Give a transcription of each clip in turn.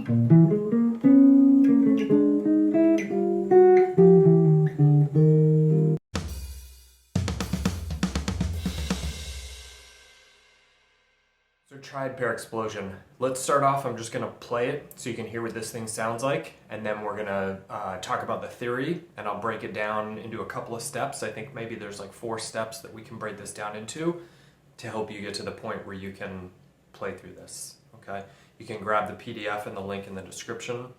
So triad pair explosion. Let's start off, I'm just going to play it so you can hear what this thing sounds like, and then we're going to talk about the theory, and I'll break it down into a couple of steps. I think maybe there's like 4 steps that we can break this down into to help you get to the point where you can play through this, okay? You can grab the PDF and the link in the description.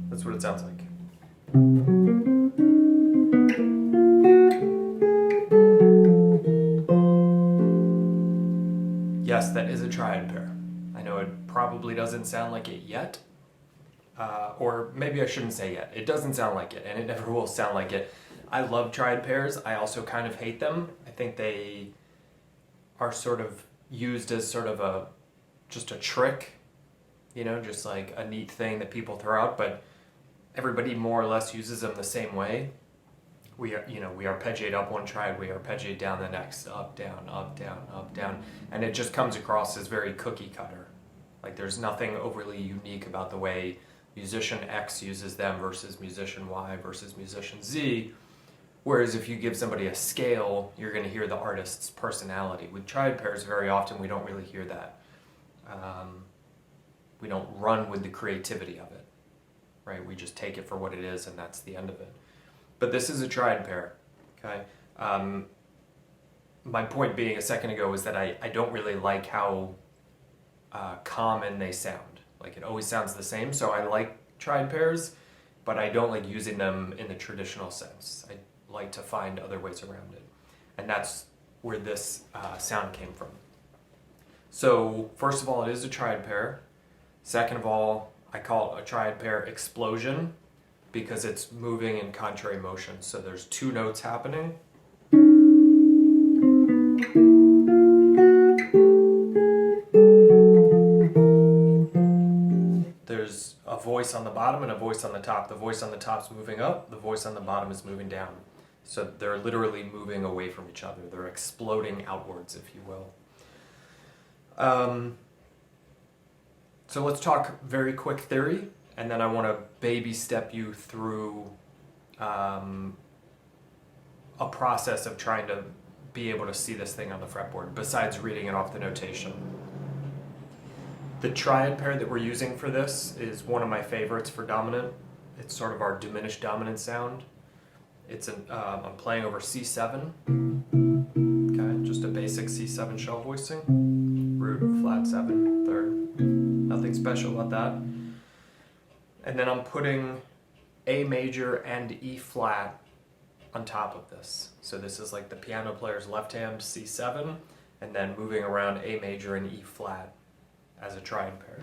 That's what it sounds like. Yes, that is a triad pair. I know it probably doesn't sound like it yet, or maybe I shouldn't say yet. It doesn't sound like it, and it never will sound like it. I love triad pairs. I also kind of hate them. I think they are sort of used as sort of just a trick, you know, just like a neat thing that people throw out, but everybody more or less uses them the same way. We arpeggiate up one triad, we arpeggiate down the next, up, down, up, down, up, down, and it just comes across as very cookie cutter. Like there's nothing overly unique about the way musician X uses them versus musician Y versus musician Z. Whereas if you give somebody a scale, you're going to hear the artist's personality. With triad pairs, very often we don't really hear that. We don't run with the creativity of it. Right? We just take it for what it is, and that's the end of it. But this is a triad pair, okay? My point being a second ago is that I don't really like how common they sound. Like it always sounds the same, so I like triad pairs, but I don't like using them in the traditional sense. I like to find other ways around it. And that's where this sound came from. So first of all, it is a triad pair. Second of all, I call it a triad pair explosion because it's moving in contrary motion. So there's 2 notes happening. There's a voice on the bottom and a voice on the top. The voice on the top's moving up, the voice on the bottom is moving down. So they're literally moving away from each other. They're exploding outwards, if you will. So let's talk very quick theory, and then I want to baby step you through a process of trying to be able to see this thing on the fretboard, besides reading it off the notation. The triad pair that we're using for this is one of my favorites for dominant. It's sort of our diminished dominant sound. I'm playing over C7, okay, just a basic C7 shell voicing, root, flat 7, third. Nothing special about that. And then I'm putting A major and E flat on top of this. So this is like the piano player's left hand, C7, and then moving around A major and E flat as a triad pair.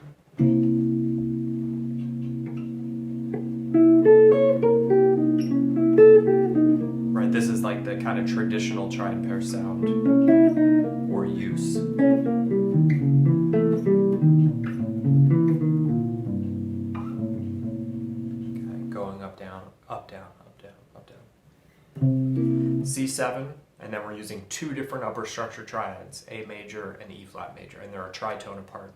Right, this is like the kind of traditional triad pair sound or use. C7, and then we're using 2 different upper structure triads, A major and E flat major, and they're a tritone apart.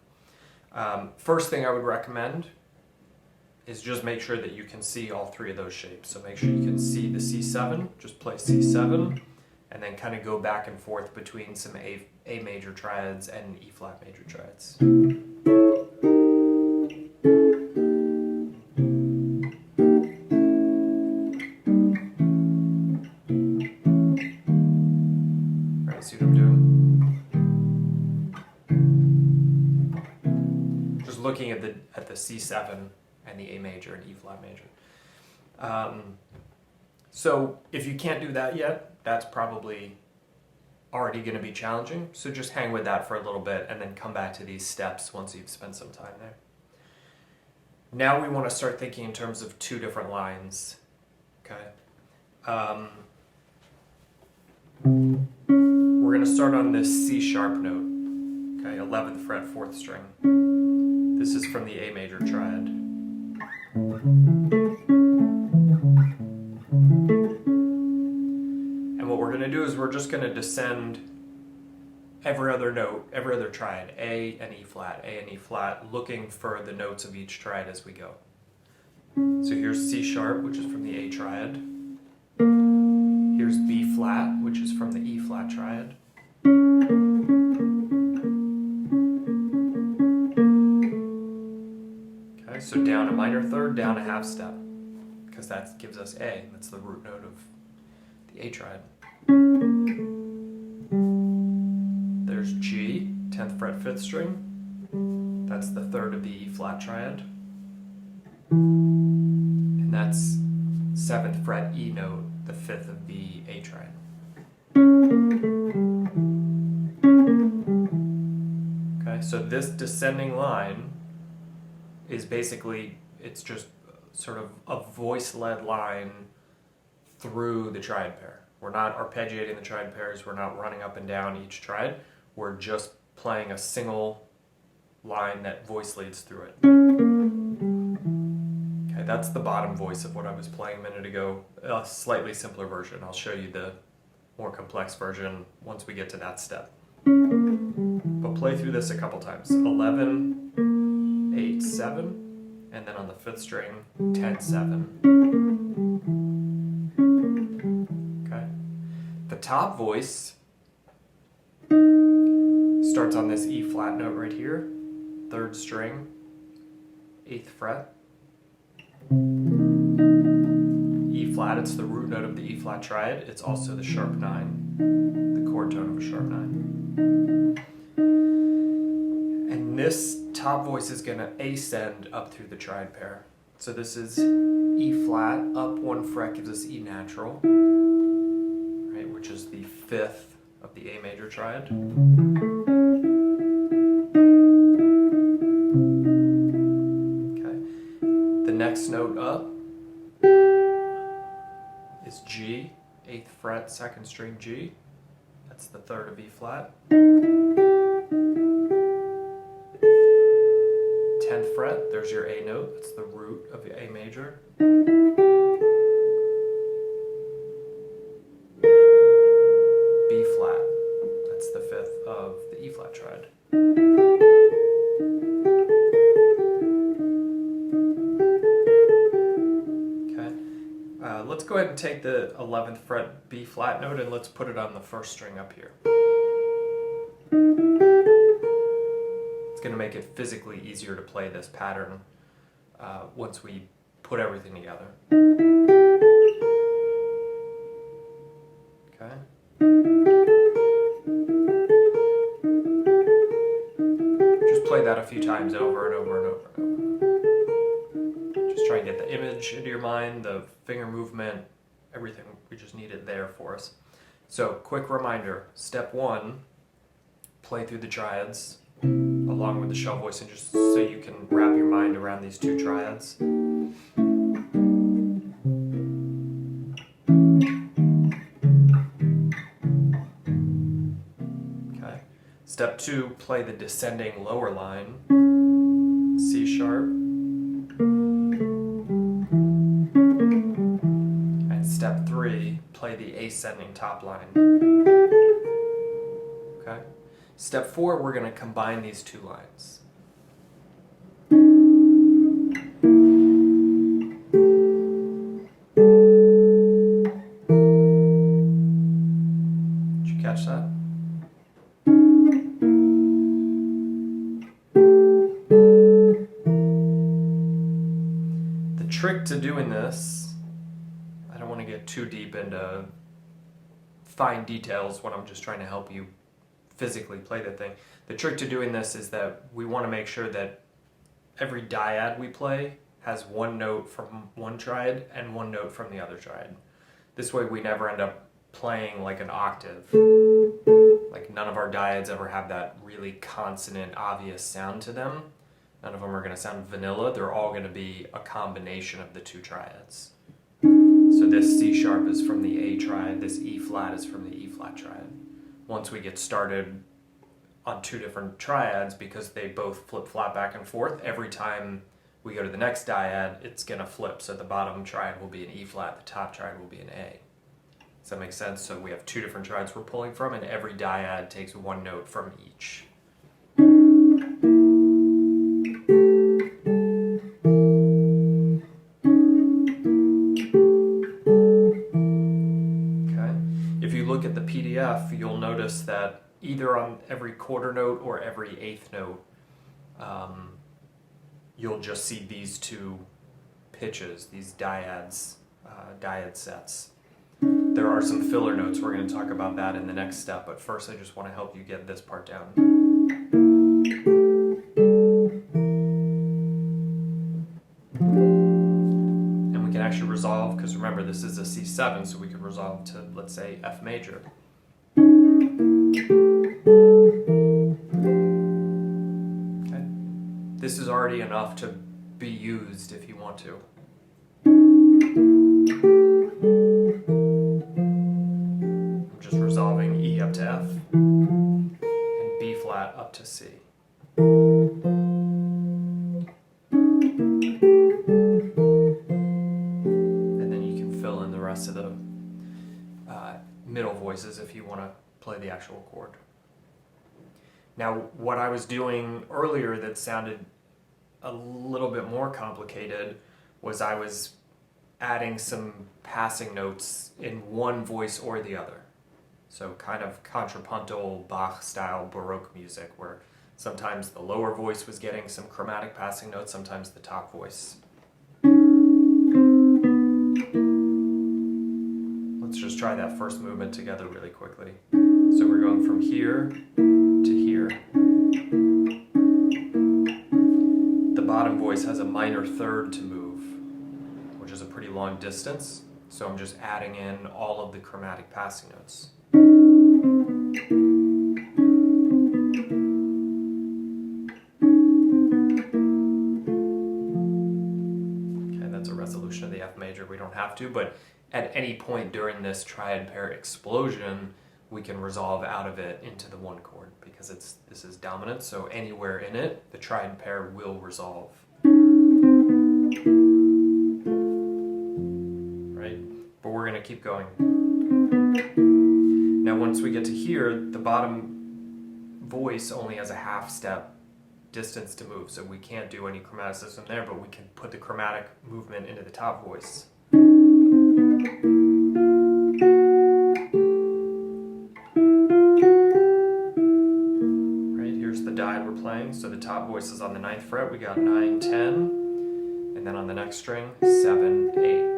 First thing I would recommend is just make sure that you can see all 3 of those shapes. So make sure you can see the C7, just play C7, and then kind of go back and forth between some A major triads and E flat major triads. See what I'm doing? Just looking at the C7 and the A major and E flat major. So if you can't do that yet, that's probably already going to be challenging. So just hang with that for a little bit and then come back to these steps once you've spent some time there. Now we want to start thinking in terms of 2 different lines. Okay. We're going to start on this C sharp note, okay, 11th fret, 4th string. This is from the A major triad. And what we're going to do is we're just going to descend every other note, every other triad, A and E flat, A and E flat, looking for the notes of each triad as we go. So here's C sharp, which is from the A triad. Here's B flat, which is from the E flat triad. Okay, so down a minor third, down a half step, because that gives us A. That's the root note of the A triad. There's G, 10th fret, 5th string. That's the third of the E flat triad. And that's 7th fret E note, the 5th of the A triad. Okay, so this descending line is basically, it's just sort of a voice-led line through the triad pair. We're not arpeggiating the triad pairs, we're not running up and down each triad, we're just playing a single line that voice leads through it. Okay, that's the bottom voice of what I was playing a minute ago, a slightly simpler version. I'll show you the more complex version once we get to that step. But play through this a couple times. 11, 8, 7, and then on the 5th string, 10, 7. Okay. The top voice starts on this E flat note right here, 3rd string, 8th fret. E flat, it's the root note of the E flat triad. It's also the sharp 9, the chord tone of a sharp 9. And this top voice is going to ascend up through the triad pair. So this is E flat, up 1 fret gives us E natural, right, which is the 5th of the A major triad. Okay. The next note up is G, 8th fret, 2nd string G. That's the 3rd of E flat. 10th fret, there's your A note, that's the root of the A major. B flat, that's the 5th of the E flat triad. Let's go ahead and take the 11th fret B flat note and let's put it on the 1st string up here. It's going to make it physically easier to play this pattern once we put everything together. Okay. Just play that a few times over and over and over and over. Just try and get the image into your mind, the finger movement, everything. We just need it there for us. So, quick reminder, step 1, play through the triads along with the shell voice, and just so you can wrap your mind around these 2 triads. Okay. Step 2, play the descending lower line, C sharp. Step 3, play the ascending top line. Okay. Step 4, we're going to combine these 2 lines. Did you catch that? The trick to doing this, I don't want to get too deep into fine details when I'm just trying to help you physically play the thing. The trick to doing this is that we want to make sure that every dyad we play has 1 note from one triad and 1 note from the other triad. This way we never end up playing like an octave. Like none of our dyads ever have that really consonant, obvious sound to them. None of them are going to sound vanilla. They're all going to be a combination of the 2 triads. So this C sharp is from the A triad, this E flat is from the E flat triad. Once we get started on 2 different triads, because they both flip-flop back and forth, every time We go to the next dyad, it's going to flip. So the bottom triad will be an E flat, the top triad will be an A. Does that make sense? So we have two different triads we're pulling from, and every dyad takes one note from each. Okay. If you look at the PDF, you'll notice that either on every quarter note or every eighth note, you'll just see these two pitches, these dyads, dyad sets. There are some filler notes. We're going to talk about that in the next step, but first I just want to help you get this part down. And we can actually resolve, because remember this is a C7, so we can resolve to, let's say, F major. Okay. This is already enough to be used if you want to. I'm just resolving E up to F and B flat up to C. And then you can fill in the rest of the middle voices if you want to play the actual chord. Now, what I was doing earlier that sounded a little bit more complicated was I was adding some passing notes in one voice or the other. So kind of contrapuntal Bach-style Baroque music, where sometimes the lower voice was getting some chromatic passing notes, sometimes the top voice. Let's just try that first movement together really quickly. So we're going from here to here. The bottom voice has a minor third to move, which is a pretty long distance. So I'm just adding in all of the chromatic passing notes. Okay, that's a resolution of the F major. We don't have to, but at any point during this triad pair explosion, we can resolve out of it into the one chord, because this is dominant, so anywhere in it, the triad pair will resolve. Right? But we're going to keep going. Now once we get to here, the bottom voice only has a half step distance to move, so we can't do any chromaticism there, but we can put the chromatic movement into the top voice. Playing. So the top voice is on the 9th fret, we got 9, 10, and then on the next string, 7, 8.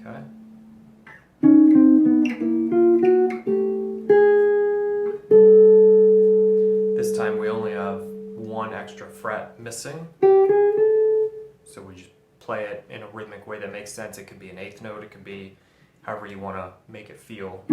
Okay. This time we only have one extra fret missing, so we just play it in a rhythmic way that makes sense. It could be an eighth note, it could be however you want to make it feel.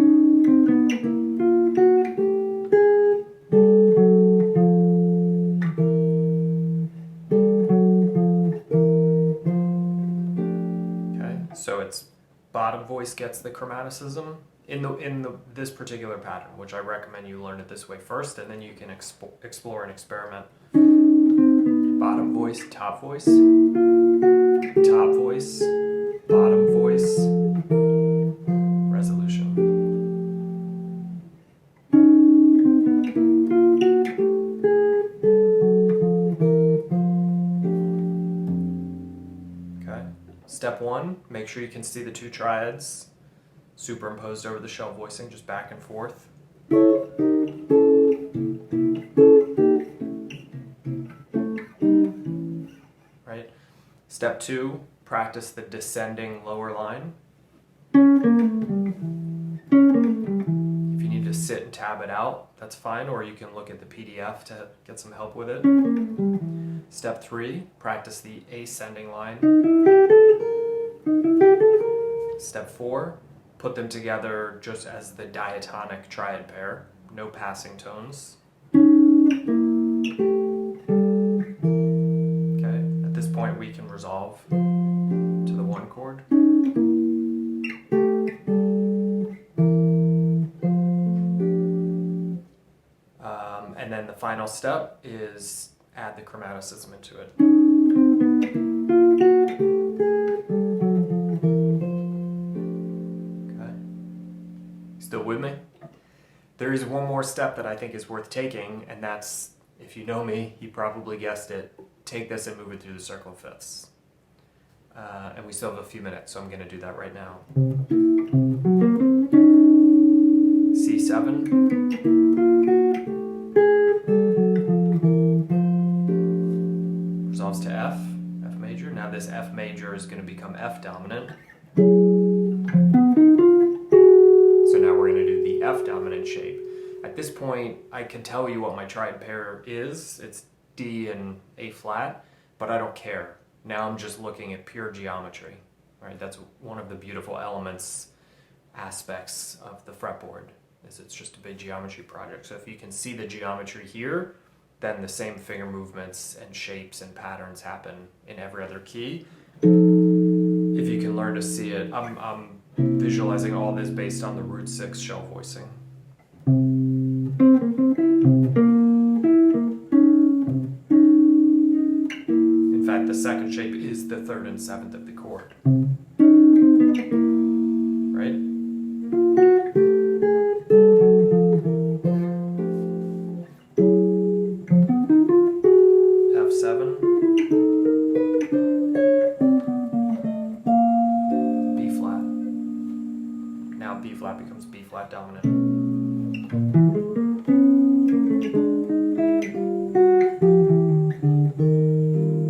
Okay, so it's bottom voice gets the chromaticism in this particular pattern, which I recommend you learn it this way first, and then you can explore and experiment. Bottom voice, top voice, top voice, bottom voice, resolution. Okay. Step 1, make sure you can see the two triads superimposed over the shell voicing, just back and forth. Right? Step 2, practice the descending lower line. If you need to sit and tab it out, that's fine, or you can look at the PDF to get some help with it. Step 3, practice the ascending line. Step 4, put them together just as the diatonic triad pair, no passing tones. point we can resolve to the 1 chord. And then the final step is add the chromaticism into it. Okay. Still with me? There is one more step that I think is worth taking, and that's, if you know me, you probably guessed it, take this and move it through the circle of fifths. And we still have a few minutes, so I'm going to do that right now. C7. Resolves to F, F major. Now this F major is going to become F dominant. So now we're going to do the F dominant shape. At this point, I can tell you what my triad pair is. It's D and A flat, but I don't care. Now I'm just looking at pure geometry, right? That's one of the beautiful aspects of the fretboard, is it's just a big geometry project. So if you can see the geometry here, then the same finger movements and shapes and patterns happen in every other key. If you can learn to see it, I'm visualizing all this based on the root 6 shell voicing. In fact, the second shape is the 3rd and 7th of the chord. Right? F7. B flat. Now B flat becomes B flat dominant.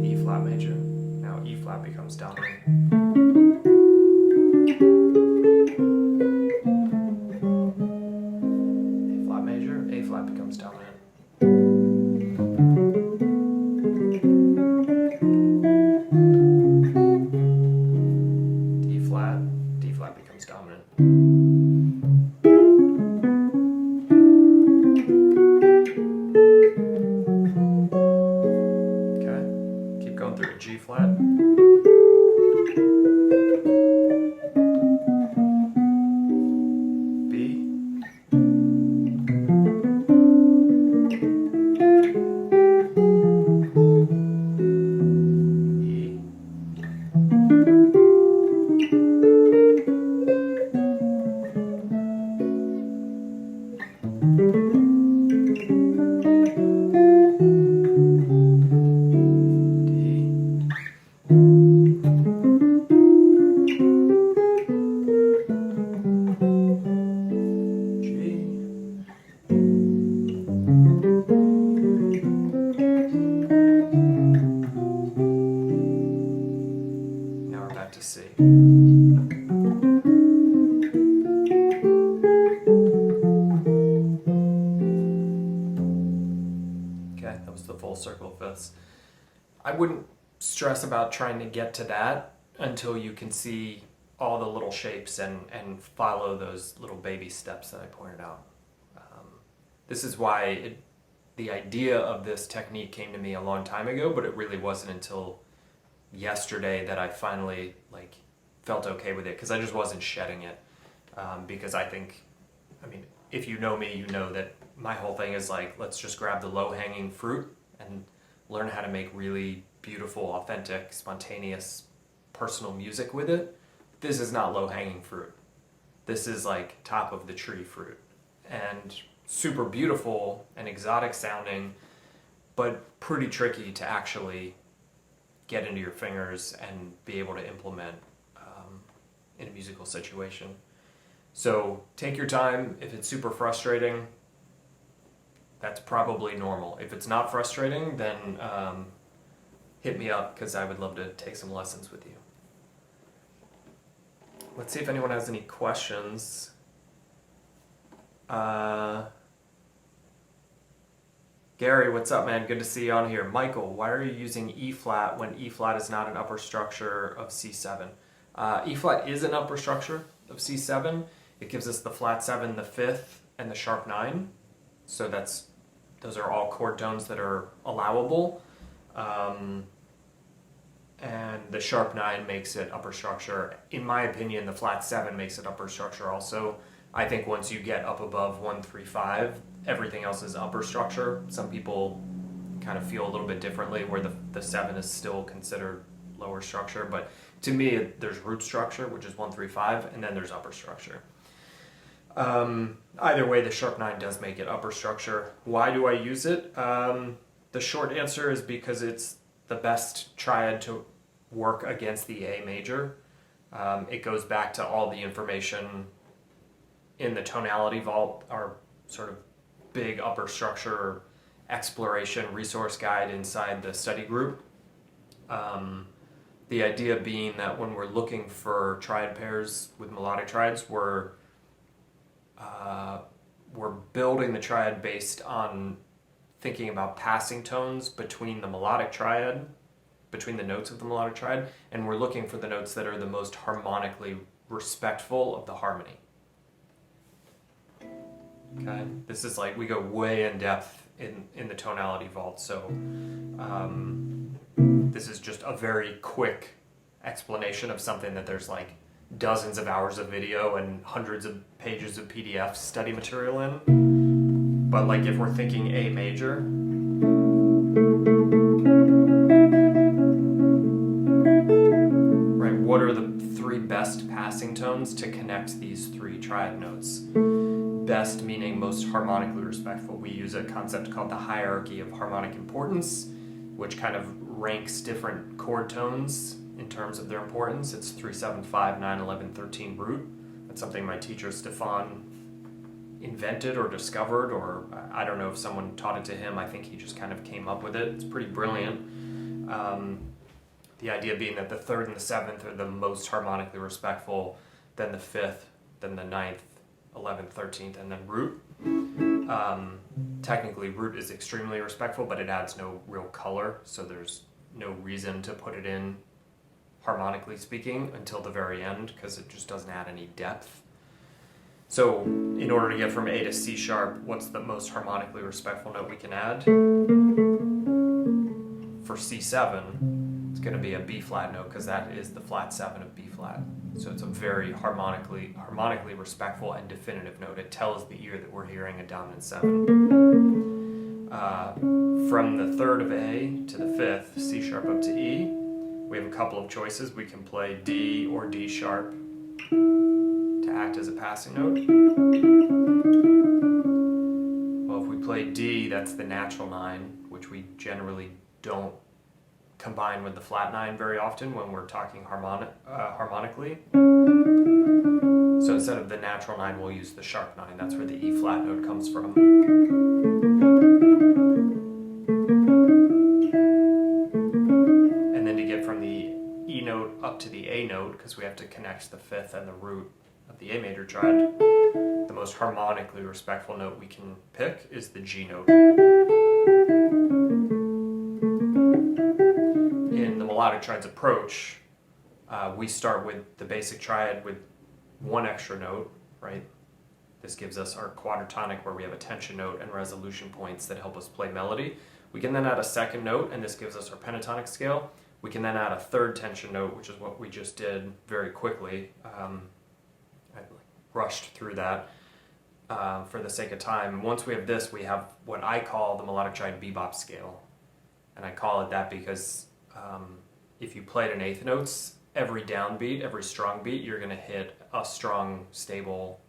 E flat major. Now E flat becomes dominant. A flat major, A flat becomes dominant. D flat becomes dominant. Okay, keep going through a G flat. B. E. To C. Okay, that was the full circle of fifths. I wouldn't stress about trying to get to that until you can see all the little shapes and follow those little baby steps that I pointed out. This is why the idea of this technique came to me a long time ago, but it really wasn't until yesterday that I finally felt okay with it, because I just wasn't shedding it. Because I think, if you know me, you know that my whole thing is let's just grab the low-hanging fruit and learn how to make really beautiful, authentic, spontaneous, personal music with it. This is not low-hanging fruit. This is top of the tree fruit, and super beautiful and exotic sounding, but pretty tricky to actually get into your fingers and be able to implement in a musical situation. So take your time. If it's super frustrating, that's probably normal. If it's not frustrating, then hit me up, because I would love to take some lessons with you. Let's see if anyone has any questions. Gary, what's up, man? Good to see you on here. Michael, why are you using E flat when E flat is not an upper structure of C7? E flat is an upper structure of C7. It gives us the flat 7, the 5th, and the sharp 9. So those are all chord tones that are allowable. the sharp 9 makes it upper structure. In my opinion, the flat 7 makes it upper structure also. I think once you get up above 1, 3, 5, everything else is upper structure. Some people kind of feel a little bit differently, where the 7 is still considered lower structure. But to me, there's root structure, which is 1, 3, 5, and then there's upper structure. Either way, the sharp 9 does make it upper structure. Why do I use it? The short answer is because it's the best triad to work against the A major. It goes back to all the information in the tonality vault, our sort of big upper structure exploration resource guide inside the study group. The idea being that when we're looking for triad pairs with melodic triads, we're building the triad based on thinking about passing tones between the melodic triad, between the notes of the melodic triad, and we're looking for the notes that are the most harmonically respectful of the harmony. Okay, this is like, we go way in depth in the tonality vault, so this is just a very quick explanation of something that there's like dozens of hours of video and hundreds of pages of PDF study material in. But like if we're thinking A major, right, what are the 3 best passing tones to connect these 3 triad notes? Best meaning most harmonically respectful. We use a concept called the hierarchy of harmonic importance, which kind of ranks different chord tones in terms of their importance. It's 3, 7, 5, 9, 11, 13 root. That's something my teacher Stefan invented or discovered, or I don't know if someone taught it to him. I think he just kind of came up with it. It's pretty brilliant. The idea being that the 3rd and the 7th are the most harmonically respectful, then the 5th, then the 9th, 11th, 13th, and then root. Technically, root is extremely respectful, but it adds no real color, so there's no reason to put it in, harmonically speaking, until the very end, because it just doesn't add any depth. So, in order to get from A to C sharp, what's the most harmonically respectful note we can add? For C7, it's going to be a B flat note, because that is the flat 7 of B flat. So it's a very harmonically respectful and definitive note. It tells the ear that we're hearing a dominant 7. From the 3rd of A to the 5th, C sharp up to E, we have a couple of choices. We can play D or D sharp to act as a passing note. Well, if we play D, that's the natural 9, which we generally don't combine with the flat 9 very often when we're talking harmonically. So instead of the natural 9, we'll use the sharp 9. That's where the E flat note comes from. And then to get from the E note up to the A note, because we have to connect the 5th and the root of the A major triad, the most harmonically respectful note we can pick is the G note. In the melodic triads approach, we start with the basic triad with 1 extra note, right? This gives us our quadratonic, where we have a tension note and resolution points that help us play melody. We can then add a 2nd note, and this gives us our pentatonic scale. We can then add a 3rd tension note, which is what we just did very quickly. I rushed through that for the sake of time. Once we have this, we have what I call the melodic triad bebop scale. And I call it that because if you played an 8th notes, every downbeat, every strong beat, you're going to hit a strong, stable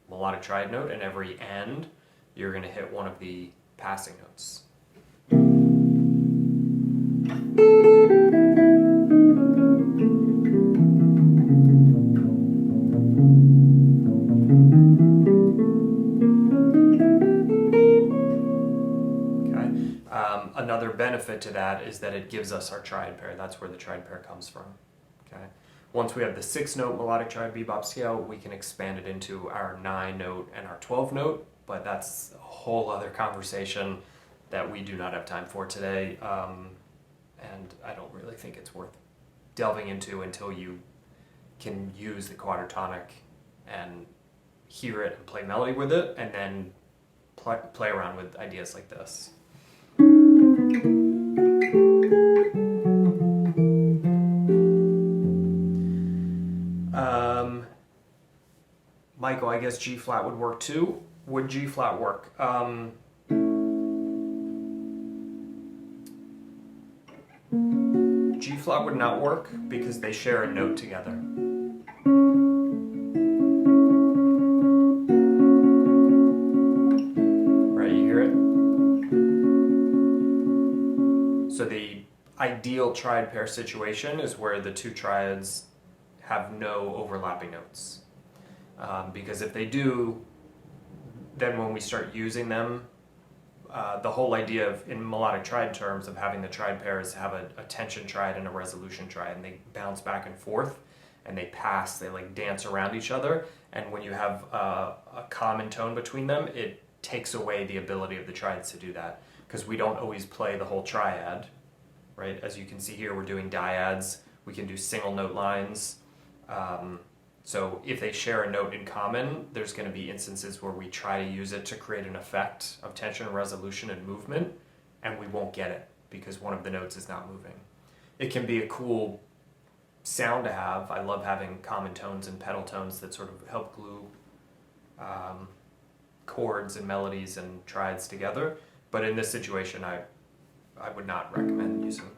melodic triad note, and every end, you're going to hit one of the passing notes. Another benefit to that is that it gives us our triad pair. That's where the triad pair comes from. Okay. Once we have the 6-note melodic triad bebop scale, we can expand it into our 9-note and our 12-note, but that's a whole other conversation that we do not have time for today, and I don't really think it's worth delving into until you can use the quadratonic and hear it and play melody with it, and then play around with ideas like this. Michael, I guess G flat would work too. Would G flat work? G flat would not work because they share a note together. Right, you hear it? So the ideal triad pair situation is where the two triads have no overlapping notes. Because if they do, then when we start using them, the whole idea of, in melodic triad terms, of having the triad pairs have a tension triad and a resolution triad, and they bounce back and forth, and they pass, they like dance around each other, and when you have a common tone between them, it takes away the ability of the triads to do that, because we don't always play the whole triad, right? As you can see here, we're doing diads, we can do single note lines. So if they share a note in common, there's going to be instances where we try to use it to create an effect of tension, resolution, and movement, and we won't get it because one of the notes is not moving. It can be a cool sound to have. I love having common tones and pedal tones that sort of help glue chords and melodies and triads together. But in this situation, I would not recommend using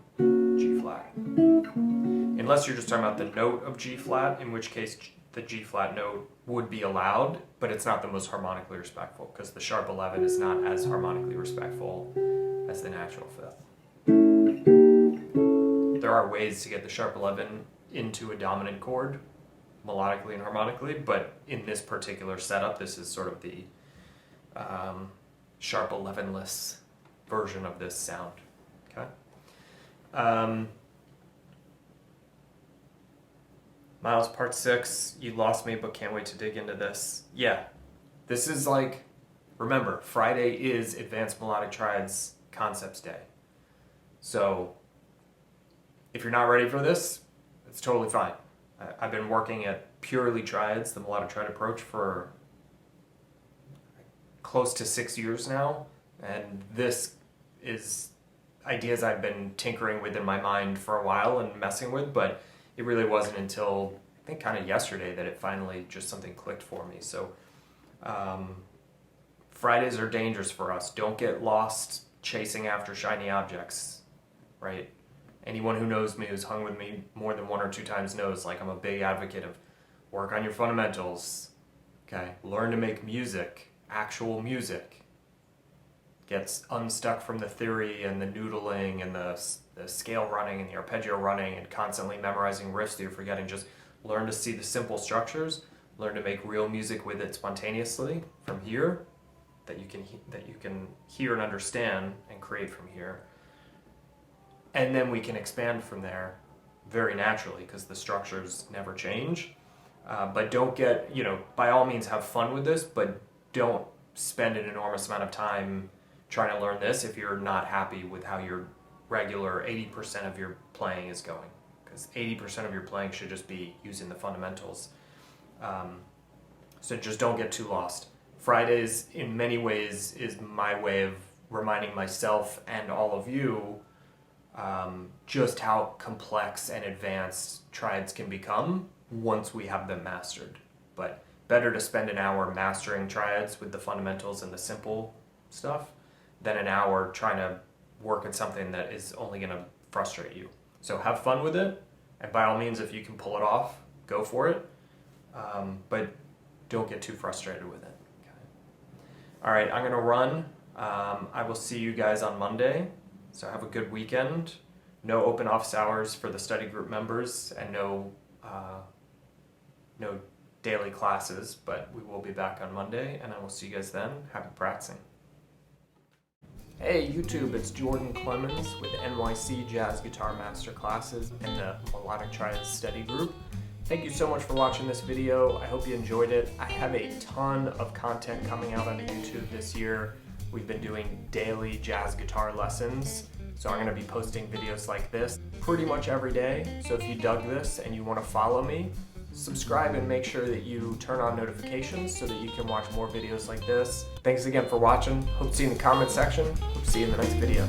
G flat. Unless you're just talking about the note of G flat, in which case the G flat note would be allowed, but it's not the most harmonically respectful because the sharp 11 is not as harmonically respectful as the natural fifth. There are ways to get the sharp 11 into a dominant chord, melodically and harmonically, but in this particular setup, this is sort of the sharp 11-less version of this sound. Okay. Miles, part 6, you lost me, but can't wait to dig into this. Yeah, this is like, remember, Friday is Advanced Melodic Triads Concepts Day. So, if you're not ready for this, it's totally fine. I've been working at purely triads, the melodic triad approach, for close to 6 years now, and this is ideas I've been tinkering with in my mind for a while and messing with, but it really wasn't until, I think, kind of yesterday that it finally just something clicked for me. So Fridays are dangerous for us. Don't get lost chasing after shiny objects, right? Anyone who knows me, who's hung with me more than 1 or 2 times knows, like, I'm a big advocate of work on your fundamentals, okay? Learn to make music, actual music. Gets unstuck from the theory and the noodling and the scale running and the arpeggio running and constantly memorizing riffs that you're forgetting. Just learn to see the simple structures, learn to make real music with it spontaneously from here, that you can hear and understand and create from here. And then we can expand from there very naturally because the structures never change. But don't get, by all means have fun with this, but don't spend an enormous amount of time trying to learn this if you're not happy with how your regular 80% of your playing is going, because 80% of your playing should just be using the fundamentals. So just don't get too lost. Fridays, in many ways, is my way of reminding myself and all of you just how complex and advanced triads can become once we have them mastered. But better to spend an hour mastering triads with the fundamentals and the simple stuff than an hour trying to work at something that is only going to frustrate you. So have fun with it, and by all means, if you can pull it off, go for it. But don't get too frustrated with it. Okay. All right, I'm going to run. I will see you guys on Monday. So have a good weekend. No open office hours for the study group members, and no daily classes, but we will be back on Monday, and I will see you guys then. Happy practicing. Hey YouTube, it's Jordan Klemons with NYC Jazz Guitar Master Classes and the Melodic Triads Study Group. Thank you so much for watching this video. I hope you enjoyed it. I have a ton of content coming out on YouTube this year. We've been doing daily jazz guitar lessons, so I'm going to be posting videos like this pretty much every day. So if you dug this and you want to follow me, subscribe and make sure that you turn on notifications so that you can watch more videos like this. Thanks again for watching. Hope to see you in the comment section. Hope to see you in the next video.